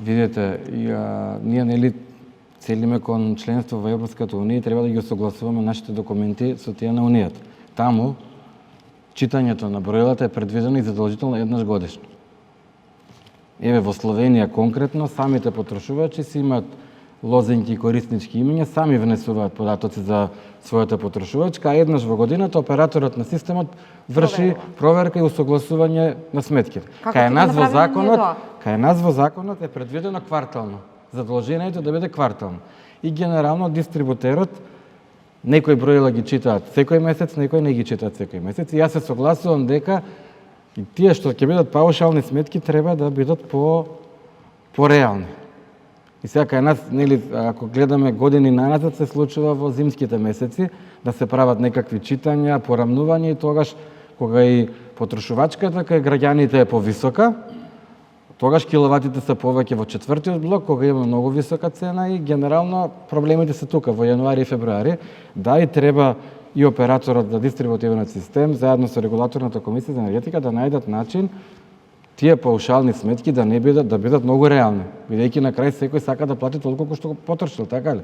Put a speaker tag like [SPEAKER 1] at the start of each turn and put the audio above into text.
[SPEAKER 1] Видете, ние нели целиме кон членство во Европската унија и треба да ги согласуваме нашите документи со тие на унијата. Таму читањето на броилата е предвидено и задолжително еднаш годишно. Еве во Словенија конкретно самите потрошувачи си имаат лозинки и кориснички имиња, сами внесуваат податоци за својата потрошувачка, а еднаш во годината операторот на системот врши проверка и усогласување на сметките. Кај нас во законот е предвидено квартално. Задолжението да биде квартално. И генерално дистрибутерот некои броила ги читаат секој месец, некои не ги читаат секој месец. И јас се согласувам дека и тие што ќе бидат паушални сметки треба да бидат по-реални. И сега кај нас, нели, ако гледаме години наназад, се случува во зимските месеци да се прават некакви читања, порамнувања и тогаш кога и потрошувачката кај граѓаните е повисока, тогаш киловатите се повеќе во четвртиот блок, кога има многу висока цена и генерално проблемите се тука во јануари и февруари. Да, и треба и операторот за дистрибутивен систем заедно со регулаторната комисија за енергетика да најдат начин тие паушални сметки да бидат многу реални, бидејќи на крај секој сака да плати толку колку што го потрошил, така ли?